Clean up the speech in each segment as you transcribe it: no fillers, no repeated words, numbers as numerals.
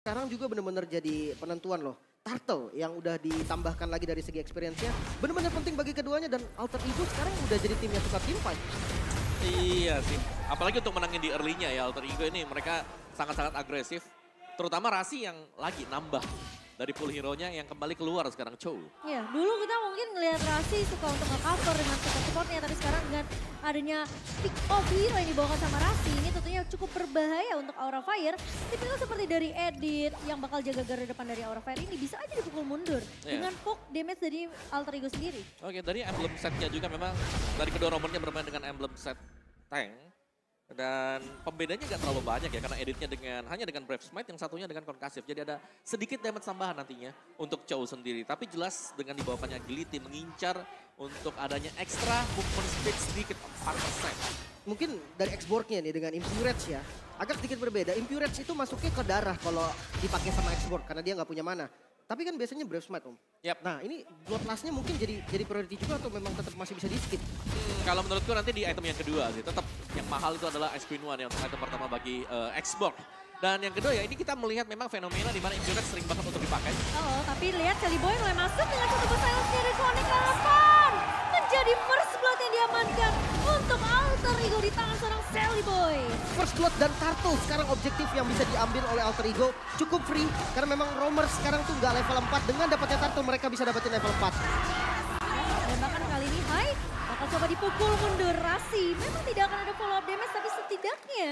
Sekarang juga benar-benar jadi penentuan loh. Turtle yang udah ditambahkan lagi dari segi experience-nya benar-benar penting bagi keduanya dan Alter Ego sekarang udah jadi tim yang suka team fight. Iya sih, apalagi untuk menangin di early-nya ya Alter Ego ini mereka sangat-sangat agresif. Terutama Rasi yang lagi nambah dari pool hero-nya yang kembali keluar sekarang Chow. Iya, dulu kita mungkin ngelihat Rasi suka untuk nge-cover dengan support-supportnya, tapi sekarang dengan adanya pick off hero yang dibawakan sama Rasi, ini tentunya cukup berbahaya untuk Aura Fire. Tipikal seperti dari Edit yang bakal jaga garda depan dari Aura Fire ini bisa aja dipukul mundur dengan poke damage dari Alter Ego sendiri. Oke, dari emblem setnya juga memang dari kedua nomornya bermain dengan emblem set tank. Dan pembedanya nggak terlalu banyak ya karena editnya hanya dengan Brave Smite, yang satunya dengan Concussive. Jadi ada sedikit damage tambahan nantinya untuk Chow sendiri. Tapi jelas dengan dibawakannya Agility mengincar untuk adanya ekstra movement speed sedikit 4%. Mungkin dari X-Borg-nya nih dengan Impurage ya. Agak sedikit berbeda. Impurage itu masuknya ke darah kalau dipakai sama X-Borg karena dia nggak punya mana. Tapi kan biasanya Brave Smite Om. Yap. Nah ini Bloodlust-nya mungkin jadi priority juga atau memang tetap masih bisa di skip? Kalau menurutku nanti di item yang kedua sih, tetap yang mahal itu adalah Ice Queen One yang item pertama bagi Xbox. Dan yang kedua ya ini kita melihat memang fenomena di mana Impurage sering banget untuk dipakai. Oh, tapi lihat Sally Boy mulai masuk dengan satu silence dari Connect Harapan. Menjadi first blood yang diamankan untuk Alter Ego di tangan seorang Sally Boy. First Blood dan Turtle sekarang objektif yang bisa diambil oleh Alter Ego cukup free. Karena memang Romer sekarang tuh nggak level 4. Dengan dapatnya Turtle mereka bisa dapetin level 4. Dan bahkan kali ini Hai bakal coba dipukul mundur Rasi. Memang tidak akan ada follow up damage tapi setidaknya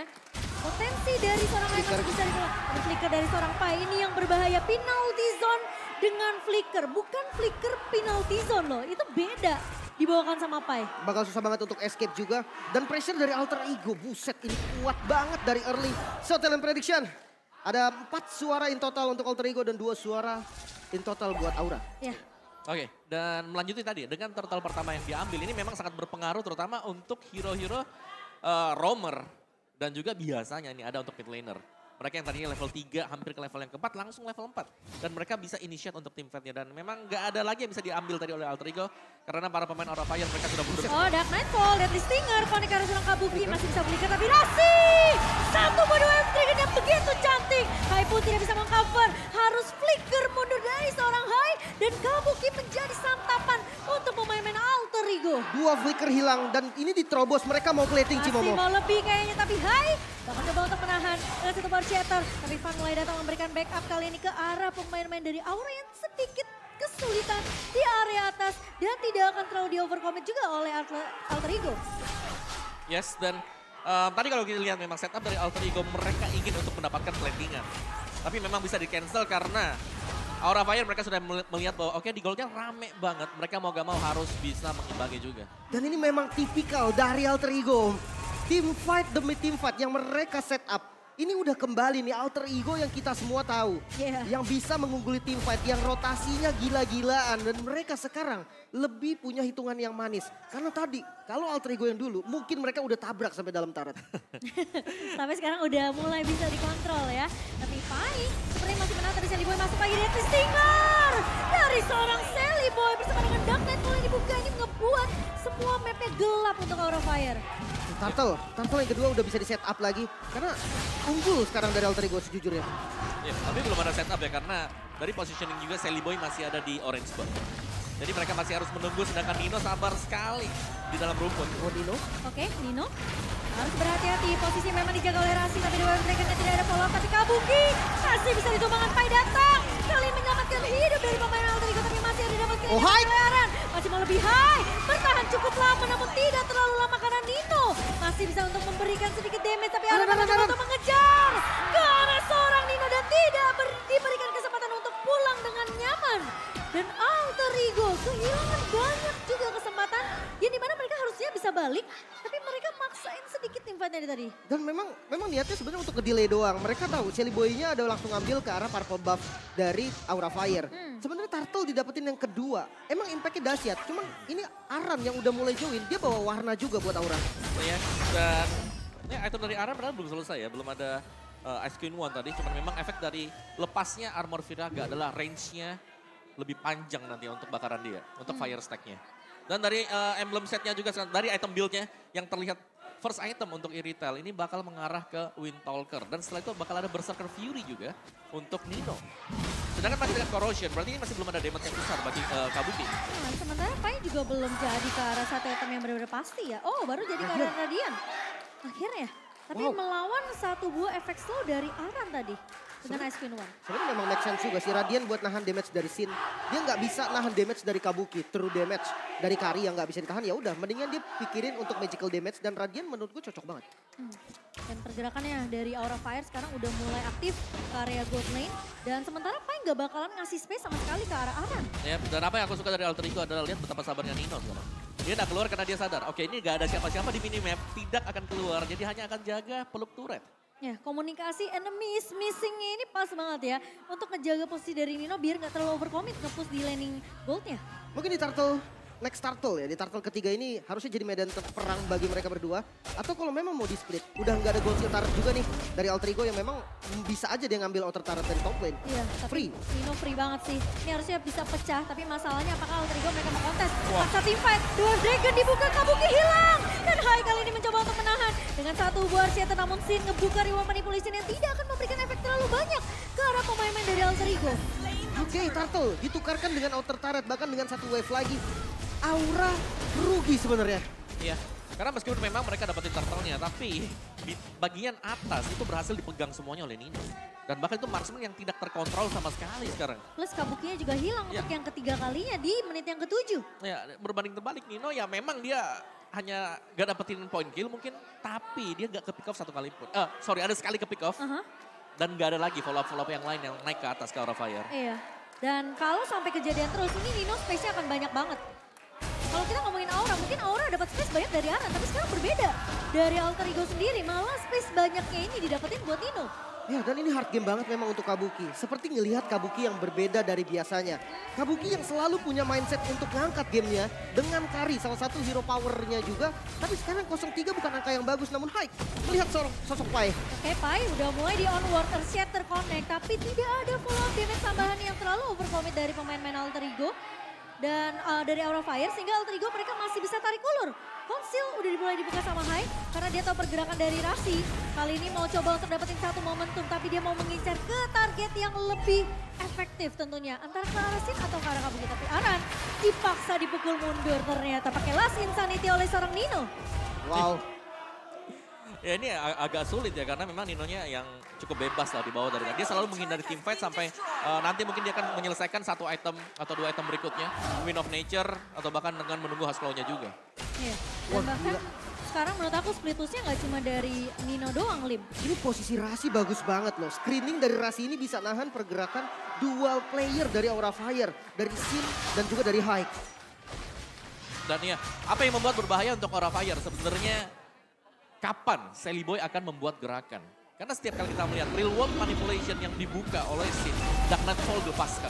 potensi dari seorang Reynolds bisa ditolak. Ada flicker dari seorang Pai ini yang berbahaya. Penalty zone dengan flicker. Bukan flicker penalty zone loh. Itu beda dibawakan sama Pai. Bakal susah banget untuk escape juga. Dan pressure dari Alter Ego. Buset ini kuat banget dari early. So talent prediction. Ada 4 suara in total untuk Alter Ego dan 2 suara in total buat Aura. Ya. Oke, dan melanjutin tadi dengan turtle pertama yang diambil ini memang sangat berpengaruh terutama untuk hero-hero roamer. Dan juga biasanya ini ada untuk mid laner. Mereka yang tadinya level 3 hampir ke level yang keempat langsung level 4. Dan mereka bisa initiate untuk team fight-nya. Dan memang nggak ada lagi yang bisa diambil tadi oleh Alter Ego. Karena para pemain Aura Fire mereka sudah mundur. Oh, Dark Nightfall, Deadly Stinger, Connect harus seorang Kabuki masih bisa flicker tapi Rasi! Satu bodoh trigger yang begitu cantik. Hai pun tidak bisa mengcover, harus flicker mundur dari seorang Hai. Dan Kabuki menjadi santapan untuk pemain-pemain Alter Ego. 2 flicker hilang dan ini diterobos. Mereka mau plating Masih Cimomo. mau lebih kayaknya tapi Hai bakal coba untuk menahan dengan satu bar shatter. Tapi Fan mulai datang memberikan backup kali ini ke arah pemain-pemain dari Aura yang sedikit kesulitan di area atas. Dan tidak akan terlalu di overcommit juga oleh Alter Ego. Yes, dan tadi kalau kita lihat memang setup dari Alter Ego mereka ingin untuk mendapatkan plantingan. Tapi memang bisa di cancel karena Aura Fire mereka sudah melihat bahwa oke di goldnya rame banget. Mereka mau gak mau harus bisa mengimbangi juga. Dan ini memang tipikal dari Alter Ego. Team fight demi team fight yang mereka set up. Ini udah kembali nih Alter Ego yang kita semua tahu. Yeah. Yang bisa mengungguli team fight yang rotasinya gila-gilaan. Dan mereka sekarang lebih punya hitungan yang manis. Karena tadi kalau Alter Ego yang dulu mungkin mereka udah tabrak sampai dalam turret. Tapi sekarang udah mulai bisa dikontrol ya. Tapi Pai seperti masih menang tadi Sally Boy masuk lagi Deadly Stinger. Dari seorang Sally Boy bersama dengan Dark Knight mulai dibuka ini ngebuat semua mapnya gelap untuk Aura Fire. Turtle yang kedua udah bisa di set up lagi. Karena unggul sekarang dari Alter Ego sejujurnya. Ya, tapi belum ada setup ya karena dari positioning juga Sally Boy masih ada di orange box. Jadi mereka masih harus menunggu sedangkan Nino sabar sekali di dalam rumput. Oh Nino. Oke, Nino harus berhati-hati. Posisi memang dijaga oleh Rasi tapi di bawah mereka tidak ada follow up. Tapi Kabuki masih bisa ditumbangkan. Pai datang. Kali menyelamatkan hidup dari pemain Alter Ego tapi masih ada dapatkan Oh, Hai. Aaron. Masih mau lebih high. Bertahan cukup lama namun tidak terlalu lama karena Nino masih bisa untuk memberikan sedikit damage. Tapi Aaron mencoba untuk mengejar ke arah seorang Nino dan tidak diberikan kesempatan untuk pulang dengan nyaman. Dan Alter Ego kehilangan banyak juga kesempatan yang dimana mereka harusnya bisa balik. Tapi mereka maksain sedikit tim fight-nya tadi. Dan memang niatnya sebenarnya untuk ke-delay doang. Mereka tahu Sally Boy-nya ada langsung ambil ke arah purple buff dari Aura Fire. Sebenarnya Turtle didapetin yang kedua. Emang impact-nya dahsyat. Cuman ini Aran yang udah mulai join, dia bawa warna juga buat Aura. Ya, dan ini item dari Aran padahal belum selesai ya. Belum ada Ice Queen One tadi. Cuman memang efek dari lepasnya Armor Viraga adalah range-nya lebih panjang nanti untuk bakaran dia. Untuk fire stack-nya. Dan dari emblem setnya juga, dari item build-nya yang terlihat first item untuk Irithel ini bakal mengarah ke Windtalker. Dan setelah itu bakal ada Berserker Fury juga untuk Nino. Sedangkan masih dengan Corrosion, berarti ini masih belum ada damage yang besar bagi Kabuki. Nah, sementara Pai juga belum jadi ke arah satu item yang benar-benar pasti ya. Oh, baru jadi ke arah Radiant. Akhirnya. Tapi melawan satu buah efek slow dari Aran tadi. Dengan Ice Queen One. Sebenarnya memang make sense juga si Radiant buat nahan damage dari Sin. Dia nggak bisa nahan damage dari Kabuki. True damage dari Kari yang nggak bisa ditahan. Ya udah, mendingan dia pikirin untuk magical damage. Dan Radiant menurut gue cocok banget. Dan pergerakannya dari Aura Fire sekarang udah mulai aktif ke area gold lane. Dan sementara Pai nggak bakalan ngasih space sama sekali ke arah Aran. Ya, dan apa yang aku suka dari Alter Ego adalah lihat betapa sabarnya Nino sekarang. Dia nggak keluar karena dia sadar, oke ini nggak ada siapa-siapa di minimap, tidak akan keluar. Jadi hanya akan jaga peluk turret. Ya, komunikasi enemy is missing ini pas banget ya. Untuk ngejaga posisi dari Nino biar nggak terlalu overcommit nge-push di laning goldnya. Mungkin di next turtle ya, di turtle ketiga ini harusnya jadi medan perang bagi mereka berdua. Atau kalau memang mau di split, udah nggak ada gold turret juga nih dari Alter Ego yang memang bisa aja dia ngambil outer turret dari top lane. Iya, tapi Nino free banget sih. Ini harusnya bisa pecah, tapi masalahnya apakah Alter Ego mereka mau kontes? Paksa team fight, dua dragon dibuka, Kabuki hilang. Dan Hai kali ini mencoba untuk menahan. Dengan satu buah Arsiata namun Sin ngebuka reward manipulation yang tidak akan memberikan efek terlalu banyak ke arah pemain-pemain dari Alter Ego. Oke, turtle ditukarkan dengan outer turret, bahkan dengan satu wave lagi. Aura rugi sebenarnya. Iya, karena meskipun memang mereka dapetin turtle-nya, tapi di bagian atas itu berhasil dipegang semuanya oleh Nino. Dan bahkan itu marksman yang tidak terkontrol sama sekali sekarang. Plus Kabukinya juga hilang untuk yang ketiga kalinya di menit yang ke-7. Ya, berbanding terbalik Nino ya memang dia hanya gak dapetin point kill mungkin, tapi dia gak ke pick off satu kali pun. Ada sekali ke pick off. Dan gak ada lagi follow-up yang lain yang naik ke atas ke Aura Fire. Iya, dan kalau sampai kejadian terus ini Nino space-nya akan banyak banget. Kalau kita ngomongin Aura, mungkin Aura dapat space banyak dari Aran, tapi sekarang berbeda. Dari Alter Ego sendiri, malah space banyaknya ini didapetin buat Nino. Ya, dan ini hard game banget memang untuk Kabuki. Seperti ngelihat Kabuki yang berbeda dari biasanya. Kabuki yang selalu punya mindset untuk ngangkat gamenya dengan Kari, salah satu hero powernya juga. Tapi sekarang 0-3 bukan angka yang bagus, namun Hai melihat sosok Pai. Oke, Pai udah mulai di onward, Shatter Connect, tapi tidak ada follow-up damage tambahan yang terlalu overcommit dari pemain-pemain Alter Ego. Dan dari Aura Fire sehingga Alter Ego mereka masih bisa tarik ulur. Conceal udah dimulai dibuka sama Hai karena dia tahu pergerakan dari Rasi. Kali ini mau coba untuk dapetin satu momentum tapi dia mau mengincar ke target yang lebih efektif tentunya. Antara ke arah Sin atau ke arah Kabuki. Tapi Aran dipaksa dipukul mundur ternyata pakai Last Insanity oleh seorang Nino. Wow. Ya ini agak sulit ya karena memang Ninonya yang cukup bebas lah di bawah dari dia selalu menghindari team fight sampai nanti mungkin dia akan menyelesaikan satu item atau dua item berikutnya, Wind of Nature atau bahkan dengan menunggu Hasclaw-nya juga. Iya. Dan bahkan sekarang menurut aku split push-nya nggak cuma dari Nino doang, Lim. Ini posisi Rasi bagus banget loh. Screening dari Rasi ini bisa nahan pergerakan dual player dari Aura Fire, dari Sin dan juga dari Hai. Dan ya, apa yang membuat berbahaya untuk Aura Fire sebenarnya kapan Sally Boy akan membuat gerakan? Karena setiap kali kita melihat real world manipulation yang dibuka oleh Sin, Dark Nightfall dilepaskan.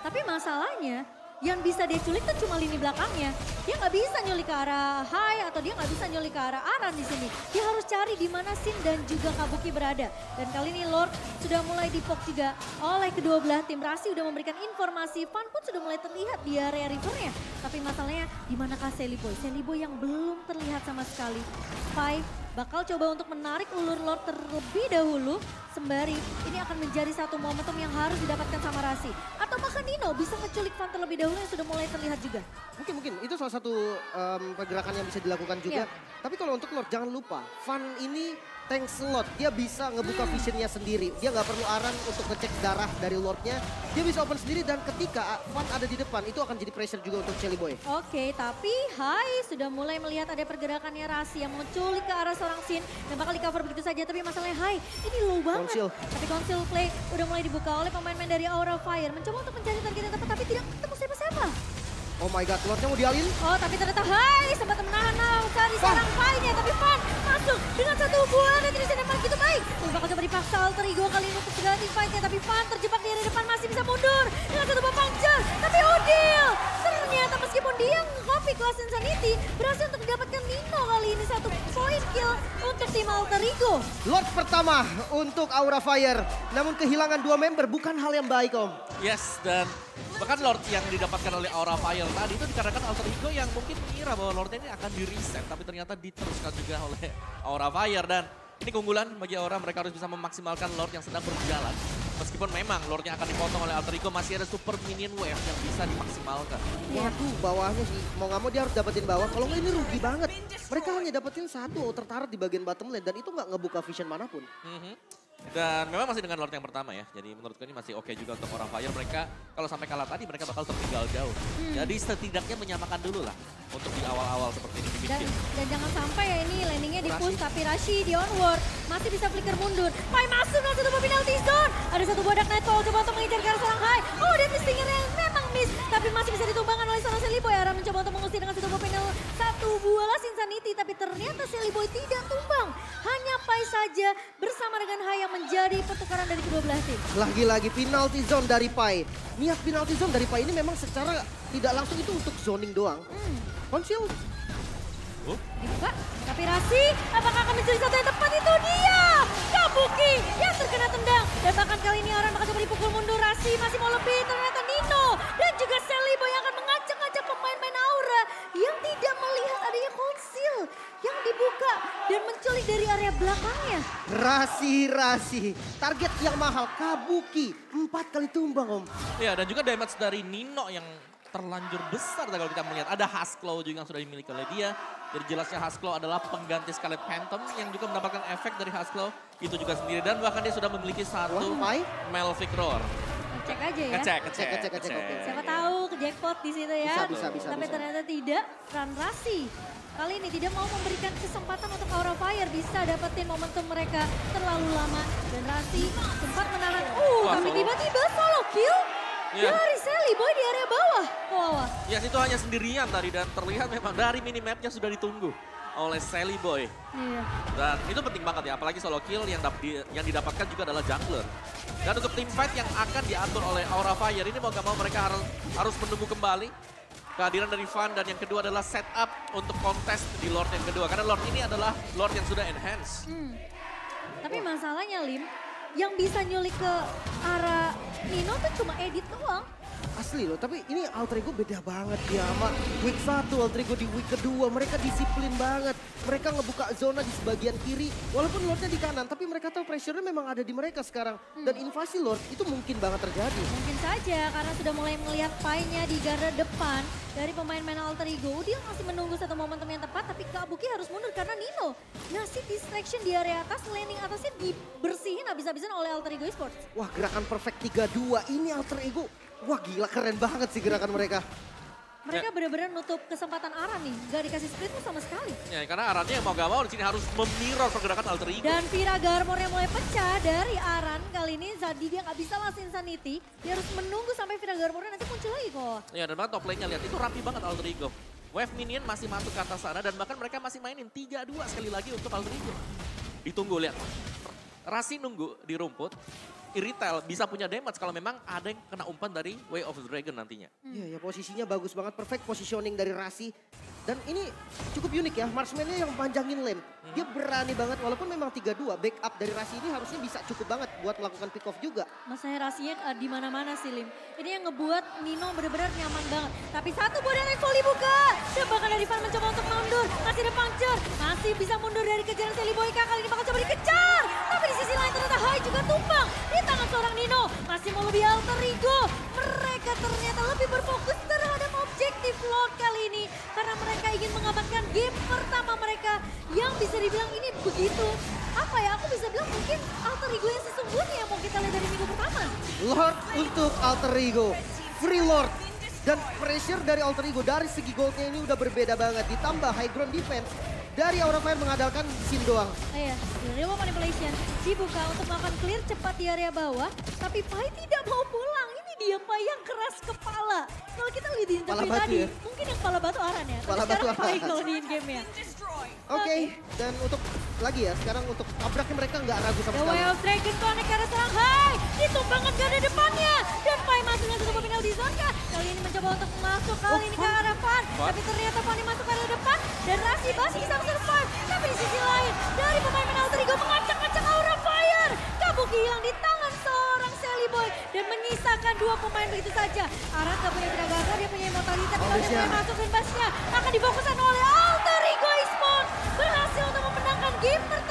Tapi masalahnya yang bisa dia culik tuh cuma lini belakangnya. Dia nggak bisa nyulik ke arah Hai atau dia nggak bisa nyulik ke arah Aran di sini. Dia harus cari di mana Sin dan juga Kabuki berada. Dan kali ini Lord sudah mulai dipok juga oleh kedua belah tim. Rasi udah memberikan informasi, Fan pun sudah mulai terlihat di area rivernya. Tapi masalahnya di manakah Sally Boy? Sally Boy yang belum terlihat sama sekali. Pai bakal coba untuk menarik ulur Lord terlebih dahulu. Sembari ini akan menjadi satu momentum yang harus didapatkan sama Rasi. Atau bahkan Nino bisa ngeculik Fan terlebih dahulu yang sudah mulai terlihat juga. Mungkin itu salah satu pergerakan yang bisa dilakukan juga. Tapi kalau untuk Lord jangan lupa, Fan ini tank slot. Dia bisa ngebuka visionnya sendiri. Dia nggak perlu Aran untuk ngecek darah dari Lordnya. Dia bisa open sendiri dan ketika Fan ada di depan itu akan jadi pressure juga untuk Shelly Boy. Oke, tapi Hai sudah mulai melihat ada pergerakannya Rasi yang menculik ke arah seorang Sin. Dan bakal di cover begitu saja. Tapi masalahnya Hai ini low banget. Tapi Conceal play udah mulai dibuka oleh pemain-pemain dari Aura Fire. Mencoba untuk mencari target yang tepat tapi tidak ketemu siapa-siapa. Oh my god, Lordnya mau dialin. Oh tapi ternyata Hai sempat menahan dari seorang Pai-nya. Tapi Fan masuk dengan satu buah retribution yang begitu baik. Tapi bakal coba dipaksa Alter Ego kali ini untuk segala team fight-nya. Tapi Fan terjebak di area depan masih bisa mundur. Dengan satu buah puncture. Tapi Odil ternyata meskipun dia nge-copy Last Insanity berhasil untuk mendapatkan Nino kali ini 1 poin kill untuk tim Alter Ego. Lord pertama untuk Aura Fire. Namun kehilangan 2 member bukan hal yang baik Om. Yes, dan bahkan Lord yang didapatkan oleh Aura Fire tadi itu dikarenakan Alter Ego yang mungkin mengira bahwa Lordnya ini akan di-reset. Tapi ternyata diteruskan juga oleh Aura Fire. Dan ini keunggulan bagi Aura, mereka harus bisa memaksimalkan Lord yang sedang berjalan. Meskipun memang Lordnya akan dipotong oleh Alter Ego, masih ada super minion wave yang bisa dimaksimalkan. Waduh, bawahnya sih. Mau nggak mau dia harus dapetin bawah. Kalau nggak ini rugi banget. Mereka hanya dapetin 1 tertarik di bagian bottom lane. Dan itu nggak ngebuka vision manapun. Dan memang masih dengan Lord yang pertama ya. Jadi menurutku ini masih oke juga untuk Aura Fire. Mereka kalau sampai kalah tadi mereka bakal tertinggal jauh. Jadi setidaknya menyamakan dulu lah untuk di awal-awal seperti ini di mid game. Dan jangan sampai ya ini landingnya di push tapi Rashi di onward. Masih bisa flicker mundur. Pai masuk ke satu penalty zone. Ada 1 bodak Nightfall coba untuk mengejar ke arah seorang Hai. Oh dan stinger yang memang miss. Tapi masih bisa ditumbangkan oleh seorang Shelly Boy. Ara mencoba untuk mengusir dengan 1 penalty. 1 buah Insanity. Tapi ternyata Shelly Boy tidak tumbang. Hanya Pai saja bersama dengan Hai yang menjadi pertukaran dari kedua belah tim. Lagi-lagi penalty zone dari Pai. Niat penalty zone dari Pai ini memang secara tidak langsung itu untuk zoning doang. Konsil. Dibuka, tapi Rashi apakah akan mencuri satu yang tepat? Itu dia! Kabuki yang terkena tendang. Dan bahkan kali ini orang bakal coba dipukul mundur. Rashi masih mau lebih, ternyata Nino. Dan juga Shelly Boy yang akan mengajak-ngajak pemain-pemain Aura yang tidak melihat adanya konsil yang dibuka dan menculik dari area belakangnya. Rasi. Target yang mahal, Kabuki. 4 kali tumbang Om. Ya dan juga damage dari Nino yang terlanjur besar kalau kita melihat. Ada Husklow juga yang sudah dimiliki oleh dia. Jadi jelasnya Husklow adalah pengganti Scarlet Phantom yang juga mendapatkan efek dari Husklow. Itu juga sendiri dan bahkan dia sudah memiliki 1 Melvic Roar. Cek aja ya. Ngecek. Oke. Siapa tahu ke jackpot di situ ya. Bisa. Tapi ternyata tidak. Rashi kali ini tidak mau memberikan kesempatan untuk Aura Fire bisa dapetin momentum mereka terlalu lama. Dan Rashi sempat menahan. Tapi tiba-tiba solo kill. Dari Shelly Boy di area bawah. Ya itu hanya sendirian tadi dan terlihat memang dari minimapnya sudah ditunggu oleh Shelly Boy. Iya. Dan itu penting banget ya, apalagi solo kill yang didapatkan juga adalah jungler. Dan untuk team fight yang akan diatur oleh Aura Fire ini mau gak mau mereka harus menunggu kembali kehadiran dari Van. Dan yang kedua adalah setup untuk kontes di Lord yang kedua. Karena Lord ini adalah Lord yang sudah enhance. Tapi masalahnya Lim, yang bisa nyulik ke arah Nino tuh cuma edit doang. Asli loh, tapi ini Alter Ego beda banget ya sama week 1, Alter Ego di week kedua. Mereka disiplin banget. Mereka ngebuka zona di sebagian kiri. Walaupun Lordnya di kanan, tapi mereka tahu pressure-nya memang ada di mereka sekarang. Dan invasi Lord itu mungkin banget terjadi. Mungkin saja karena sudah mulai melihat Pai-nya di garda depan dari pemain-pemain Alter Ego. Dia masih menunggu satu momentum yang tepat, tapi Kabuki harus mundur karena Nino ngasih distraction di area atas, landing atasnya dibersihin habis-habisan oleh Alter Ego Esports. Wah, gerakan perfect 3-2 ini Alter Ego. Wah gila, keren banget sih gerakan mereka. Mereka benar-benar nutup kesempatan Aran nih, gak dikasih split pun sama sekali. Ya karena Arannya mau gak mau di sini harus memirror pergerakan Alter Ego. Dan Vira Garmor yang mulai pecah dari Aran kali ini Zadi dia gak bisa last Insanity. Dia harus menunggu sampai Vira Garmornya nanti muncul lagi kok. Ya dan bahkan top lane-nya lihat itu rapi banget Alter Ego. Wave minion masih masuk ke atas sana dan bahkan mereka masih mainin 3-2 sekali lagi untuk Alter Ego. Ditunggu lihat. Rashi nunggu di rumput. Irrital bisa punya damage kalau memang ada yang kena umpan dari Way of the Dragon nantinya. Iya ya, posisinya bagus banget, perfect positioning dari Rashi. Dan ini cukup unik ya, marksman-nya yang panjangin lane. Dia berani banget walaupun memang 3-2, backup dari Rashi ini harusnya bisa cukup banget buat melakukan pick off juga. Masalahnya Rashinya di mana-mana sih Lim. Ini yang ngebuat Nino benar-benar nyaman banget. Tapi satu bola yang volley buka. Dan bahkan dari Van mencoba untuk mundur. Masih ada puncture. Masih bisa mundur dari kejaran Shelly Boy. Kali ini bakal coba dikejar. Tapi di sisi lain ternyata Hai juga tumpang di tangan seorang Nino. Masih mau lebih Alter Ego. Mereka ternyata lebih berfokus terhadap objektif Lord kali ini. Karena mereka ingin mengamankan game pertama mereka. Yang bisa dibilang ini begitu. Apa ya, aku bisa bilang mungkin Alter Ego yang sesungguhnya yang mau kita lihat dari minggu pertama. Lord untuk Alter Ego, free Lord. Dan pressure dari Alter Ego dari segi goldnya ini udah berbeda banget. Ditambah high ground defense dari Aura Fire mengandalkan Sin doang. Iya, Real Manipulation dibuka untuk melakukan clear cepat di area bawah. Tapi Pai tidak mau pulang. Ini dia Pai yang keras kepala. Kalau kita lihat di interview tadi, ya? mungkin yang kepala batu Aran ya. Tapi Kepala batu sekarang Pai Aran. kalau di in-game ya. Oke, dan untuk lagi ya, sekarang untuk tabraknya mereka nggak ragu sama The sekali. Way of Dragon connect ke arah serang Hai. Ditumbangkan ke arah depannya. Dan Pai masih dengan satu final di zone kah? Kali ini mencoba untuk masuk kali ini ke arah Van. Tapi ternyata Van yang masuk ke arah depan. dan Rasi masih bisa survive. Tapi di sisi lain, dari pemain Alter Ego mengacak-acak Aura Fire. Kabuki hilang di tangan seorang Sally Boy dan menyisakan 2 pemain begitu saja. Aran gak punya Pinagaka, dia punya Immortality. Kalau dia mulai masuk dan basnya akan difokuskan oleh Alter Ego Esports. Berhasil untuk memenangkan game pertama.